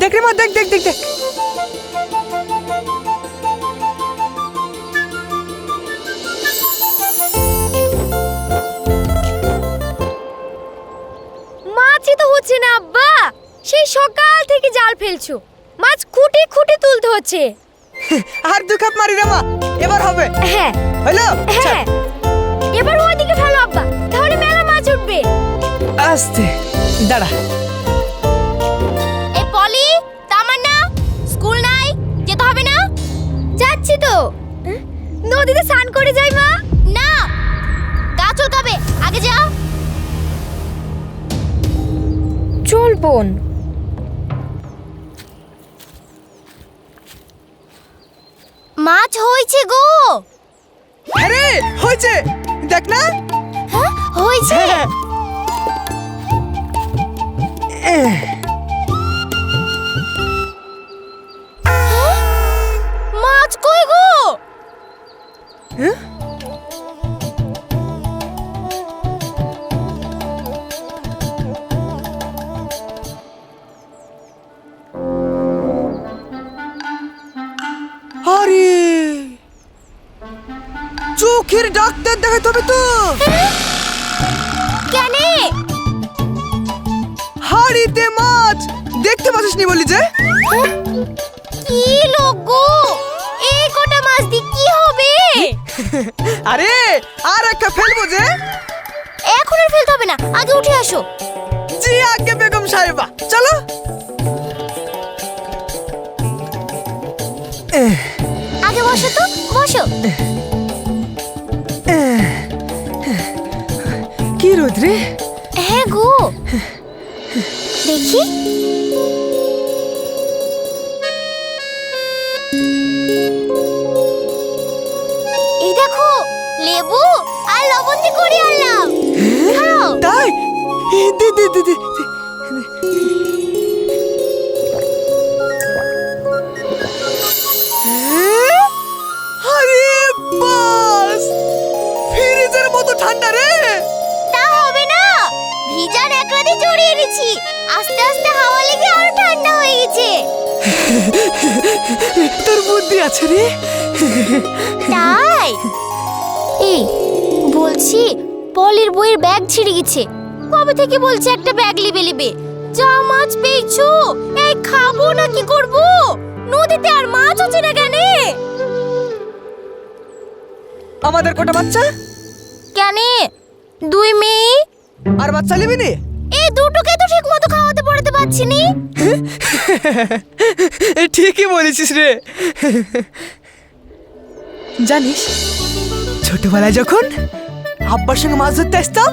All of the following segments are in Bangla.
দেখ রে মা, দেখ দেখ দেখ দেখ। মাছই তো হচ্ছে না আব্বা, সেই সকাল থেকে জাল ফেলছো, মাছ খুঁটি খুঁটি তুলতে হচ্ছে। আর দু কাপ মারি রে মা, এবার হবে। হ্যাঁ হলো? হ্যাঁ, এবার ওইদিকে ফেলো আব্বা, তাহলে মেলা মাছ উঠবে। আস্তে দাঁড়া। এই পলি, তামান্না, স্কুল নাই, যেতে হবে না? যাচ্ছি তো। নদীতে স্নান করে যাই মা। না, গা চুলকাবে, আগে যাও। চল বোন। মাছ হয়েছে গো। আরে হয়েছে, দেখ না। হ্যাঁ হয়েছে। মাছ কই গো? আরে চোখের ডাক্তার দেখাতে হবে তো। কেন? হাড়িতে মাছ দেখতে পাচ্ছিস নি বলি যে? কি লোক গো, এই কটা মাছ দিয়ে কি হবে? আরে আর একটা ফেলবো যে। এখন আর ফেলতে হবে না, আগে উঠে আসো। জি আগে বেগম সাহেবা, চলো। আগে বসো তো, বসো। কি রোদ রে। হ্যাঁ গো, দেখি। এই দেখো, লেবু আর লবণ দিয়ে করে আনলাম, খাও। তাই? দে দে দে দে। আরে বাস, ফ্রিজের মতো ঠান্ডা রে। তা হবে না, ভিজা ন্যাকড়া দিয়ে জড়িয়ে এনেছি, আস্তে আস্তে হাওয়া লেগে আরো ঠান্ডা হয়ে গেছে। তোর বুদ্ধি আছে রে। তাই? এই বলছি, পলির বইয়ের ব্যাগ ছিঁড়ে গেছে, কবে থেকে বলছে একটা ব্যাগ লিবে লিবে। যা মাছ পেয়েছো, এই খাবো না কি করব? নদীতে আর মাছ হচ্ছে না কেন? আমাদের কটা বাচ্চা? কেন? দুই মেয়ে। আর বাচ্চা নিবি নি? এই দুটোকে তো ঠিক মতো খাওয়াতে পড়াতে পারছি নি। ঠিকই বলেছিস রে। জানিস, ছোটবেলায় যখন আব্বার সঙ্গে মাছ ধরতে আসতাম,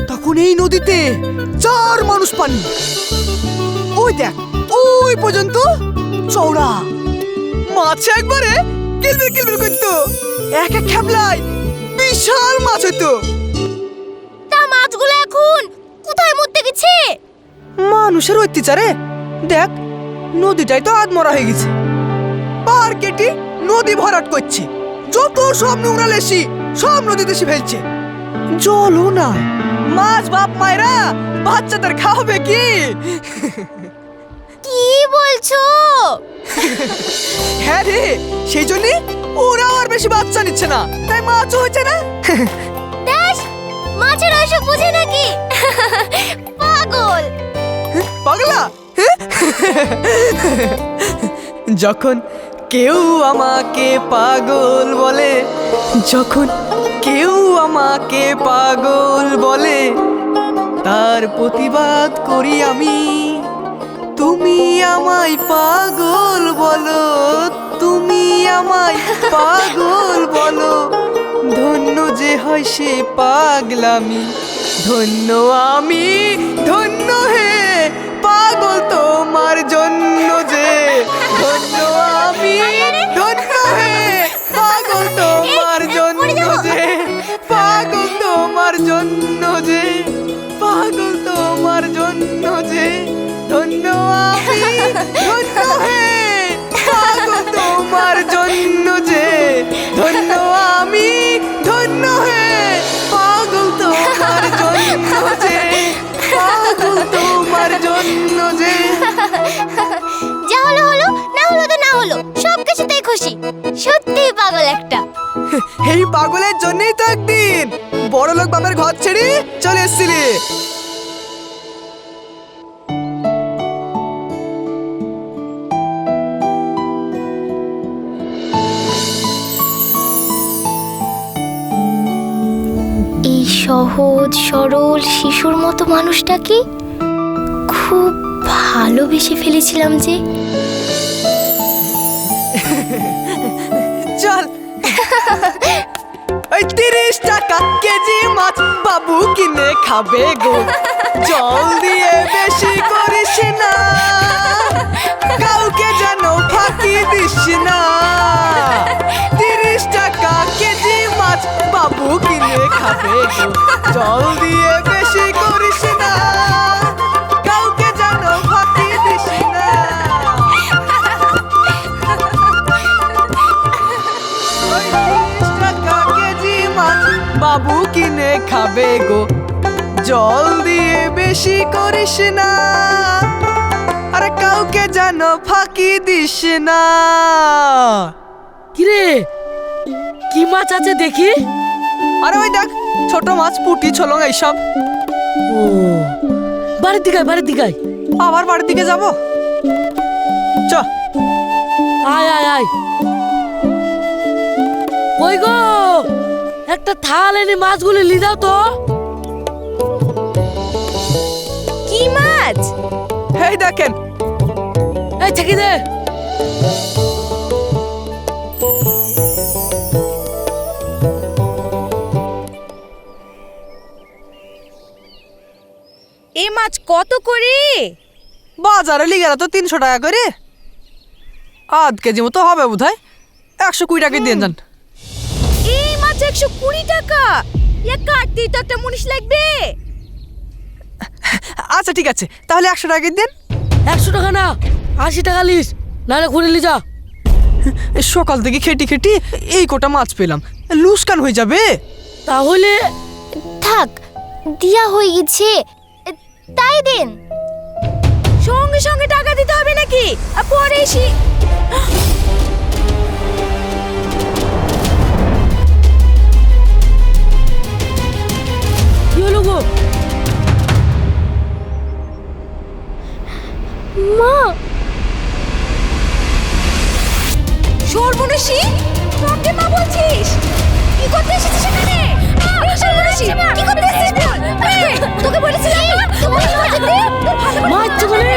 তখন এই নদীতে 4 মানুষ পানি। ওই দেখ, ওই পর্যন্ত চওড়া মাছ একবারে কিলবিল কিলবিল করতো। এক এক খেপলায় বিশাল মাছ হতো। তা মাছগুলো এখন কোথায় মরতে গেছে? মানুষের অত্যাচারে দেখ, নদীটাই তো আধমরা হয়ে গেছে। পাহাড় কেটে নদী ভরাট করছে, যত সব নোংরা লেসি সব নদীতে এসে ফেলছে। জলও না, মাছ বাপ মায়েরা বাচ্চাদের খাওয়াবে কি? কি বলছো? হ্যাঁ রে, সেই জন্য ওরা আর বেশি বাচ্চা নিচ্ছে না, তাই মাছও হচ্ছে না। দেখ, মাছের ওসব বুঝে নাকি? পাগল। পাগলা। যখন কেউ আমাকে পাগল বলে, যখন কেউ আমাকে পাগল বলে, তার প্রতিবাদ করি আমি। তুমি আমায় পাগল বলো, তুমি আমায় পাগল বলো, ধন্য যে হয় সে পাগলামি। ধন্য আমি, ধন্য হে পাগল তোমার জন্য যে। ধন্য আমি, ধন্য হে পাগল তোমার জন্য যে। পাগল তোমার জন্য যে, পাগল তোমার জন্য যে। ধন্য আমি, ধন্য হে পাগল তোমার জন্য যে। ধন্য আমি, ধন্য হে পাগল তোমার জন্য যে। পাগল তোমার জন্য যে। পাগলের জন্যই তো একদিন বড় লোক বাবার ঘর ছেড়ে চলে এসেছিলি। এই সহজ সরল শিশুর মতো মানুষটাকে খুব ভালোবেসে ফেলেছিলাম যে। চল ওই 30 টাকা কেজি মাছ বাবু কিনে খাবে গো, জল দিয়ে বেশি করিস না, কাউকে যেন ফাঁকি দিস না। 30 টাকা কেজি মাছ বাবু কিনে খাবে গো, জল দিয়ে বেশি করিস না, কাউকে যেন ফাঁকি দিস না। ওই 30 টাকা কেজি মাছ বাবু কিনে খাবে গো, জল দিয়ে বেশি করিস না, আর কাউকে যেন ফাঁকি দিস না। কিরে কি মাছ আছে দেখি? আরে ওই দেখ, ছোট মাছ, পুঁটি, ছলং এইসব। ও বাড়ির দিকে আয়। আবার বাড়ির দিকে যাব? চ। আয় আয় আয়। কই গো, একটা থাল এনে মাছগুলি লি দাও তো। কি মাছ? এই দেখেন। এই ছেকি দে। এই মাছ কত করে? বাজারে লিগে তো 300 টাকা করে, আধ কেজি মতো হবে বোধহয়। 120 টাকা দিয়ে যান। এই মাছ 120 টাকা? ইয়া কাটতেই তো একটা মুনিশ লাগবে। আচ্ছা ঠিক আছে, তাহলে 100 টাকা দিন। 100 টাকা না, 80 টাকা লিস, নাহলে ঘুরে লি যা। সকাল থেকে খেটি খেটি এই কোটা মাছ পেলাম, লুসকান হয়ে যাবে। তাহলে থাক, দিয়া হয়ে গেছে, তাই দেন। সঙ্গে সঙ্গে টাকা দিতে হবে নাকি? পরে এসি। কি হলো গো? মা, সর্বনাশী, তোকে মা বলছিস? কি করতে এসেছিস এখানে? সর্বনাশী, কি করতে এসেছিস বল? তোকে বলেছিলাম না, তোমার মাছ চলে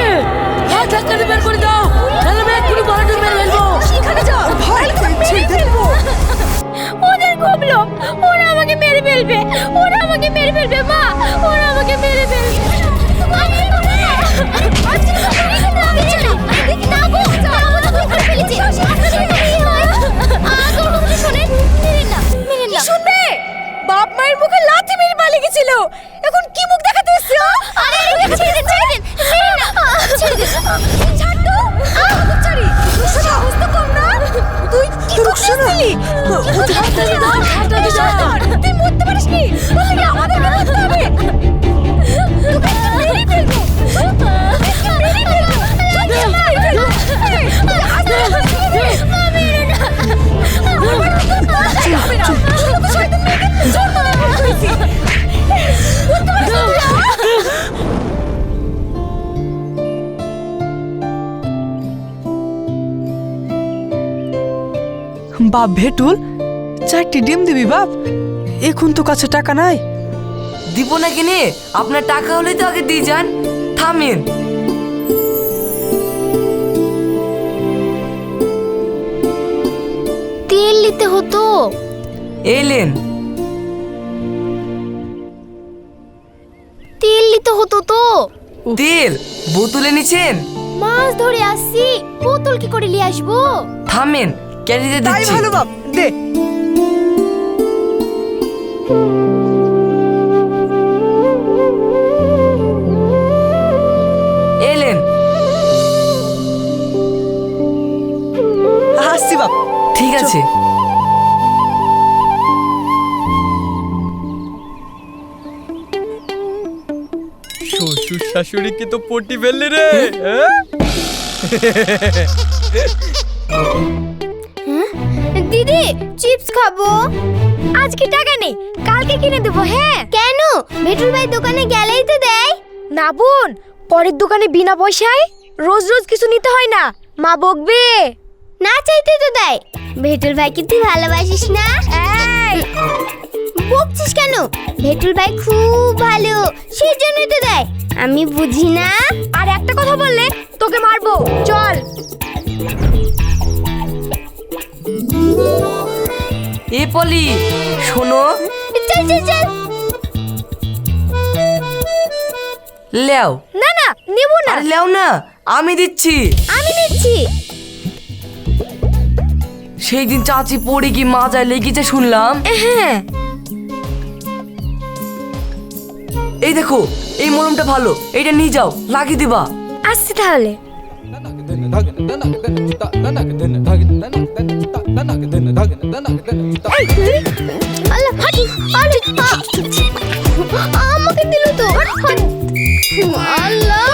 হাত ধাক্কা দিয়ে বের করে দাও, নাহলে আমি এক্ষুনি বাড়িতে মেরে ফেলবো। এখানে যাও, ভাই, ছেড়ে দে। ওদের খুব লোভ, ওরা আমাকে মেরে ফেলবে, ওরা আমাকে মেরে ফেলবে মা, ওরা আমাকে মেরে ফেলবে। বাপ মায়ের মুখে লাথি মেরে পালিয়ে গেছিল, এখন কি মুখ দেখাতে এসছো? ছাড় তো, ছাড়ি, সাহস তো কম না। তুই কি করছিলি? তুই মরতে পারিস নি, তোকে আমাদের মরতে হবে। তোকে মেরে ফেলবো, তোকে মেরে ফেলবো। বাপ ভেটুল, 4টি ডিম দিবি বাপ? এখন তো কাছে টাকা নাই। দিব না কিনে, আপনার টাকা হলে তো আগে দিয়ে যান। থামেন। তেল নিতে হতো। এলেন। তেল নিতে হতো তো। তেল বোতলে নিছেন? মাছ ধরে আসছি, বোতল কি করে নিয়ে আসবো? থামেন, ক্যারিতে তাই দিচ্ছি। ভালো বাপ, দে। এলেন। আসছি বাপ। ঠিক আছে। শ্বশুর শাশুড়িকে তো পটি ফেললি রে। দিদি, চিপস খাবো। আজকে টাকা নেই, কালকে কিনে দেবো। হ্যাঁ কেন? ভেটুল ভাই দোকানে গেলেই তো দেয়। না বোন, পরের দোকানে বিনা পয়সায় রোজ রোজ কিছু নিতে হয় না, মা বকবে। না চাইতে তো দেয়। ভেটুল ভাইকে তুই ভালোবাসিস না? এই বকছিস কেন? ভেটুল ভাই খুব ভালো, সেই জন্যই তো দেয়। আমি বুঝি না। আর একটা কথা বললে তোকে মারবো। চল। এ পলি, শোনো। চল চল চল। লেও। না না, নেব না। আরে লেও না, আমি দিচ্ছি। আমি নিচ্ছি। সেই দিন চাচি পড়ে কি মাজায় লেগেছে শুনলাম। হ্যাঁ। এই দেখো, এই মলমটা ভালো, এইটা নিয়ে যাও, লাগিয়ে দিবা। আসছি তাহলে। আল্লাহ, হাট, আরে, আমাকে দিল তো। আল্লাহ,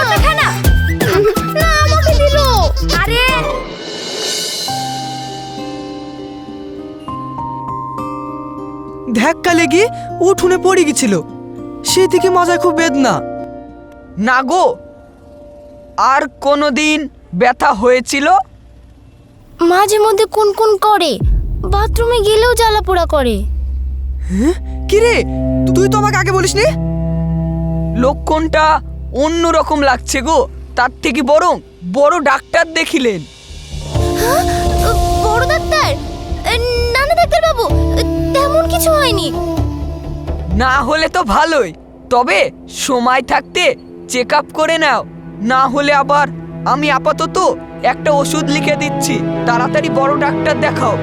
না আমাকে দিল। আরে ধাক্কা লেগে উঠোনে পড়ে গেছিল, সেই থেকে মাজায় খুব বেদনা। না গো, আর কোনোদিন ব্যথা হয়েছিল? মাঝে মধ্যে কোন কোন করে, বাথরুমে গেলেও জ্বালা পোড়া করে। কি রে, তুই তো আমাকে আগে বলিসনি। লক্ষণটা অন্য রকম লাগছে গো, তার থেকে বরং বড় ডাক্তার দেখিলেন। বড় ডাক্তার? না না ডাক্তার বাবু, তেমন কিছু হয়নি। না হলে তো ভালোই, তবে সময় থাকতে চেক আপ করে নাও, না হলে আবার আমি আপাতত একটা ওষুধ লিখে দিচ্ছি, তাড়াতাড়ি বড় ডাক্তার দেখাও।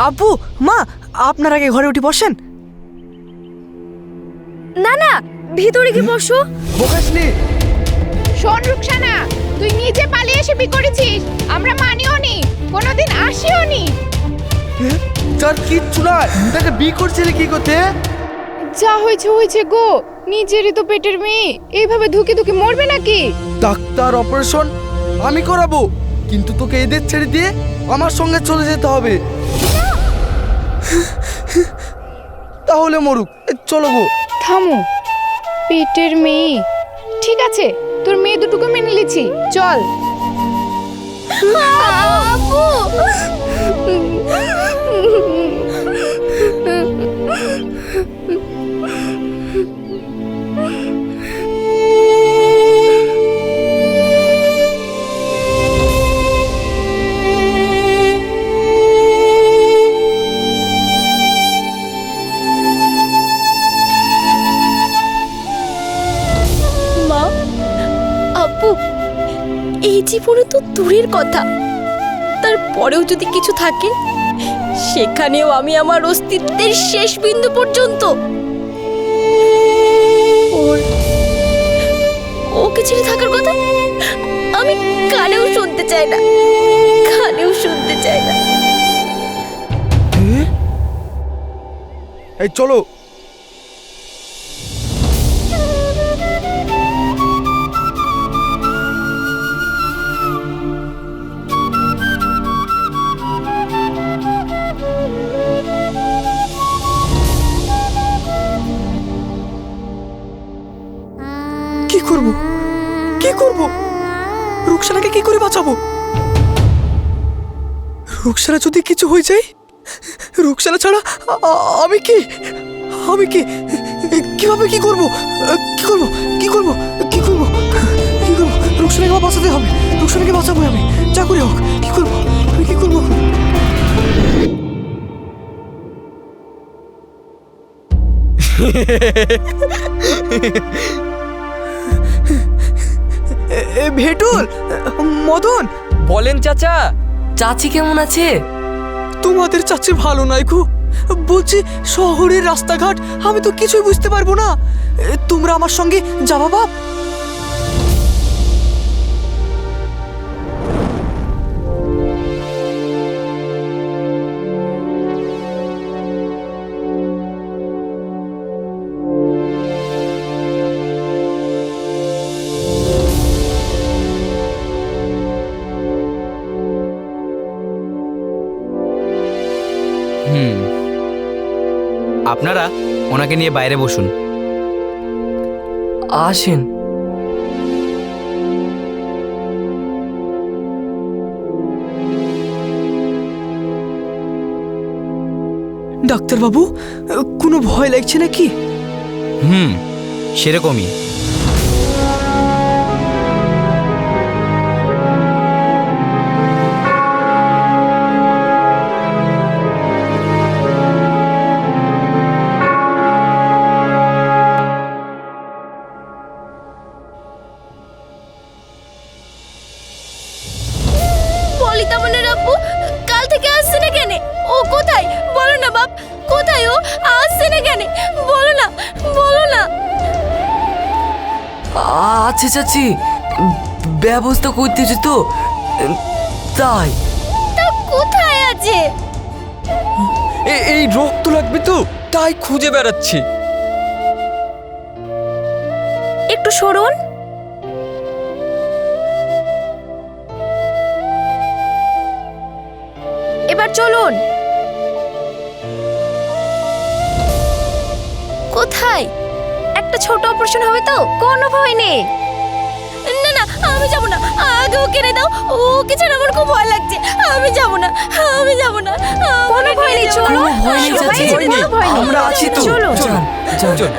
আব্বু, মা, আপনার আগে ঘরে উঠে বসেন। না না, ভিতরে কি বসো। বকাসনি। শোন রুকসানা, তুই নিজে পালিয়ে এসে বি করেছিস, আমরা মানিও নি, কোনোদিন আসিও নি। তার কিচ্ছু না, তাকে বি করছিলে কি করতে? যা হয়েছে হয়েছে গো, নিজেরই তো পেটের মেয়ে, এইভাবে ধুকে ধুকে মরবে নাকি? ডাক্তার অপারেশন আমি করাবো, কিন্তু তোকে এদের ছেড়ে দিয়ে আমার সঙ্গে চলে যেতে হবে। তাহলে মরুক, চলো গো। থামো, পেটের মেয়ে, ঠিক আছে, তোর মেয়ে দুটোকে মেনে নিয়েছি, চল। আব্বু, মা, আব্বু, এই জীবনে তো দূরের কথা, তারপরেও যদি কিছু থাকে, সেখানেও আমি আমার অস্তিত্বের শেষ বিন্দু পর্যন্ত ওকে ছেড়ে থাকার কথা আমি কানেও শুনতে চাই না, কানেও শুনতে চাই না। এই চলো। কি করব, কি করব? রুকসানাকে কি করে বাঁচাবো? রুকসানা যদি কিছু হয়ে যায়, রুকসানা ছাড়া আমি কি, আমি কি, কিভাবে কি করব, কি করব, কি করব, কি করব, কি করব? রুকসানাকে আমার বাঁচাতে হবে, রুকসানাকে বাঁচাবো আমি, যা করে হোক। কি করব, আমি কি করব? ভেটুল, মদন, বলেন চাচা। চাচি কেমন আছে? তোমাদের চাচি ভালো নাই গো। বলছি, শহরের রাস্তাঘাট আমি তো কিছুই বুঝতে পারবো না, তোমরা আমার সঙ্গে যাবা বাপ? আপনারা ওনাকে নিয়ে বাইরে বসুন। আসেন। ডাক্তারবাবু, কোনো ভয় লাগছে নাকি? সেরকমই। পলিতামনের আব্বু কাল থেকে আসছে না কেন? ও কোথায় বলো না বাপ, কোথায় ও? আসছে না কেন বলো না, বলো না। আচ্ছা চাচি, ব্যবস্থা করতেছি তো, তাই। তা কোথায় আছে? এই রক্ত লাগবে তো, তাই খুঁজে বেড়াচ্ছি। একটু সরুন। এবার চলুন। কোথায়? একটা ছোট অপারেশন হবে তো, কোনো ভয় নেই। না না, আমি যাব না, আগে ওকে রে দাও, ওকে ছাড়া আমার খুব ভয় লাগছে। আমি যাব না, আমি যাব না। কোনো ভয় নেই, চলো। কোনো ভয় নেই চাচি, আমরা আছি তো। চলো চল, চল।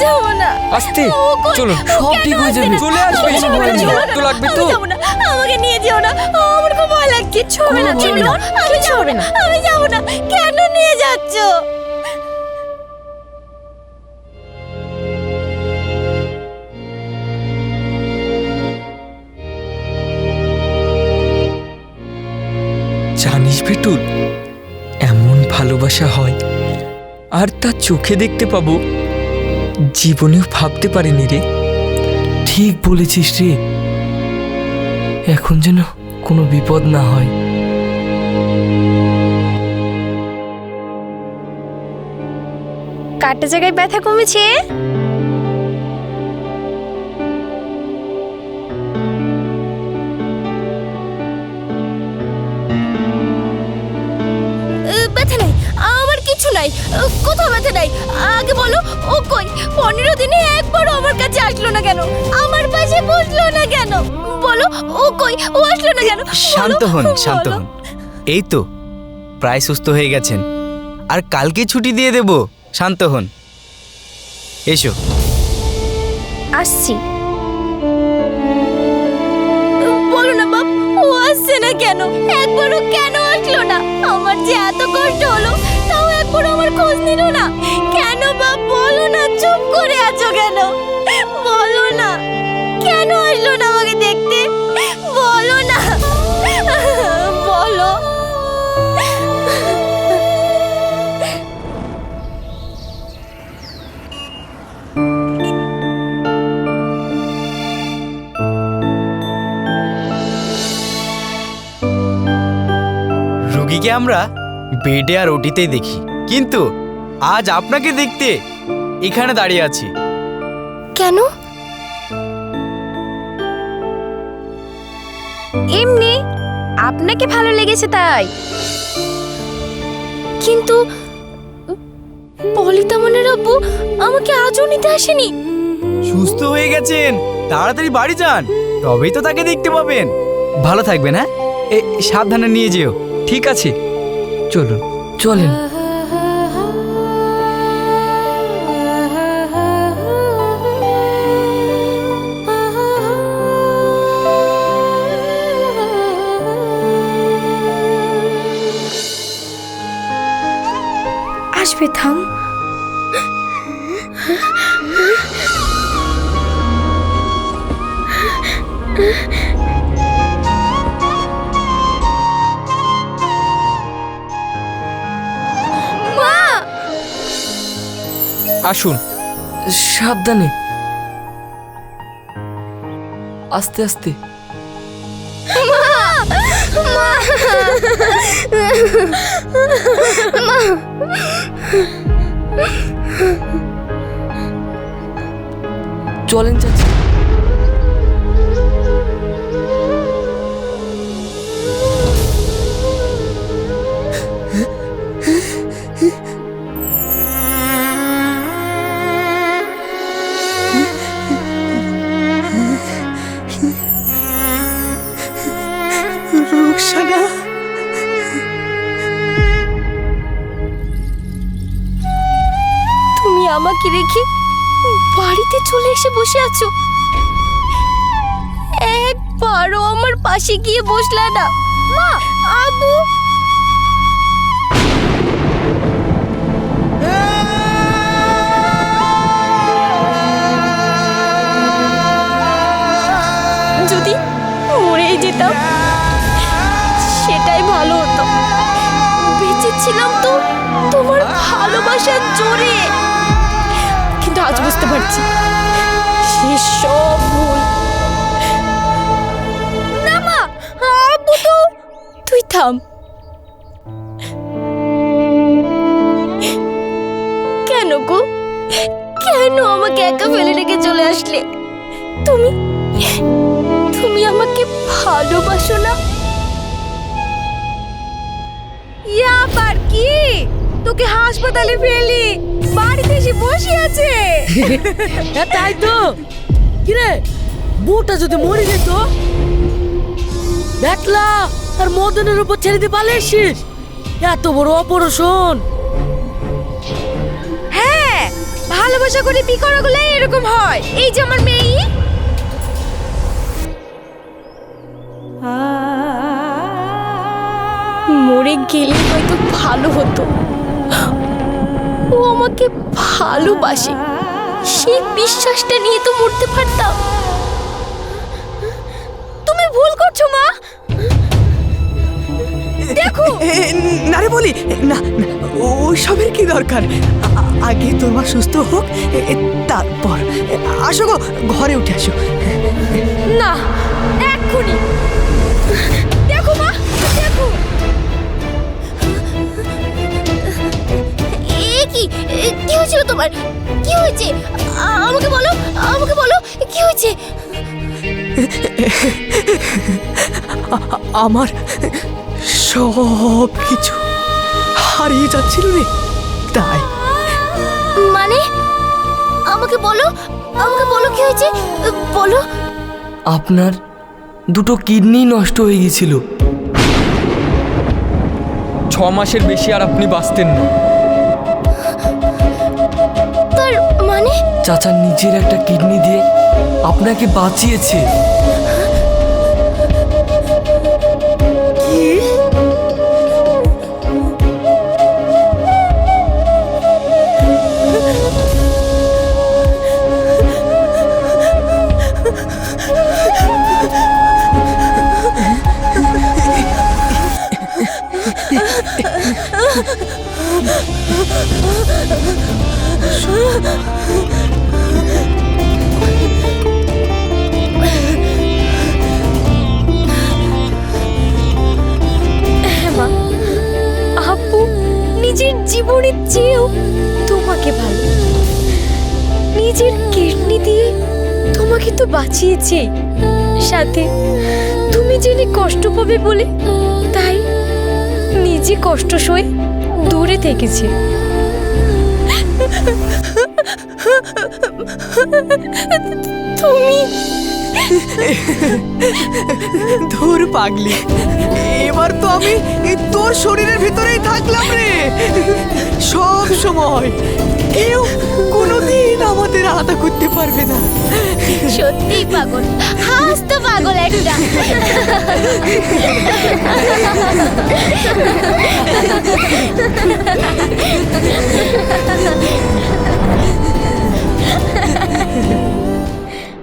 যাব না। আস্তে ও কই? চলুন, ও সব কেন ঠিক হয়ে যাবে। আসবে না? চলে আসবে, ও কোনো ভয় নেই। চলো না, রক্ত লাগবে তো। আমি যাব না, আমাকে নিয়ে যেও না, আমার খুব ভয় লাগছে। কিচ্ছু হবে না, চলো। আমি যাব না, আমি যাব না। কেন নিয়ে যাচ্ছ? জানিস বেটুল, এমন ভালোবাসা হয় আর তা চোখে দেখতে পাবো, জীবনেও ভাবতে পারিনি রে। ঠিক বলেছিস রে, এখন যেন কোনো বিপদ না হয়। কাটা জায়গায় ব্যথা কমেছে? ব্যথা নাই, আমার কিছু নাই। কোথাও ব্যথা নাই, আগে বলো ও কই? 15 দিনে একবারও আমার কাছে আসলো না কেন? আমার পাশে বসলো না কেন? বলো ও কই? ও আসলো না কেন? শান্ত হন, শান্ত বলো। হন। এই তো প্রায় সুস্থ হয়ে গেছেন, আর কালকে ছুটি দিয়ে দেব। শান্ত হন, এসো। আসছি। বলো না বাপ, ও আসছে না কেন? একবারও কেন আসলো না? আমার যে এত কষ্ট হলো, তাও একবারও আমার খোঁজ নিল না কেন? বাপ বলো না, চুপ করে আছো কেন? বলো না, কেন আসলো না আমাকে দেখতে? বলো না, বলো। রুগীকে আমরা বেডে আর ওটিতেই দেখি, কিন্তু আজ আপনাকে দেখতে এখানে দাঁড়িয়ে আছি। কেন? এমনি আপনাকে ভালো লেগেছে তাই। কিন্তু পলিতামনের আব্বু আমাকে আজও নিতে আসেনি। সুস্থ হয়ে গেছেন, তাড়াতাড়ি বাড়ি যান, তবেই তো তাকে দেখতে পাবেন। ভালো থাকবেন, হ্যাঁ? সাবধানে নিয়ে যেও। ঠিক আছে, চলুন। চলেন। আসবে, থাম। মা! আসুন। সাবধানে, আস্তে আস্তে। চলেন চাচি। রেখে বাড়িতে চলে এসে বসে আছো, একবারও আমার পাশে গিয়ে বসলা না। মা, আব্বু, যদি মরেই যেতাম সেটাই ভালো হতো। বেঁচে ছিলাম তো তোমার ভালোবাসার জোরে, কিন্তু আজ বুঝতে পারছি সে সব ভুল। না মা, আব্বু তো, তুই থাম। কেন গো, কেন আমাকে একা ফেলে রেখে চলে আসলে? তুমি তুমি আমাকে ভালোবাসো না? আবার কি, তোকে হাসপাতালে ফেলি, বাড়িতে এসে বসে আছে। তাই তো, কিরে বউটা যদি মরে যেত, দেখলা আর মদনের উপর ছেড়ে দিয়ে পালিয়েছিস, এত বড় অপারেশন। হ্যাঁ, ভালোবাসা করে বিয়ে করা গুলো এরকম হয়। এই যে আমার মেয়ে, মরে গেলে হয়তো ভালো হতো। ও আমাকে ভালোবাসে, সেই বিশ্বাসটা নিয়ে তো মরতে পারতাম। তুমি ভুল করছো মা, দেখো। না রে বলি না, ওইসবের কি দরকার? আগে তোর মা সুস্থ হোক, তারপর আসো গো, ঘরে উঠে আসো। না, এক্ষুনি দেখো মা, দেখো। কি কি হয়েছিল তোমার? কি হয়েছে আমাকে বলো, আমাকে বলো, কি হয়েছে? আমার সব কিছু হারিয়ে যাচ্ছিল রে, তাই। মানে আমাকে বলো, আমাকে বলো কি হয়েছে, বলো। আপনার দুটো কিডনি নষ্ট হয়ে গেছিল। 6 মাসের বেশি আর আপনি বাঁচতেন না। তার মানে চাচা নিজের একটা কিডনি দিয়ে আপনাকে বাঁচিয়েছে। আপু নিজের জীবনের চেয়েও তোমাকে ভালো, নিজের কিডনি দিয়ে তোমাকে তো বাঁচিয়েছে, সাথে তুমি জেনে কষ্ট পাবে বলে তাই নিজে কষ্ট সয়ে দূরে থেকেছে। তুমি ধুর পাগলি, এবার তো আমি তোর শরীরের ভিতরেই থাকলাম রে সব সময়। কেউ কোনোদিন আমাদের আলাদা করতে পারবে না। সত্যি পাগল, হাসতে পাগল একটা।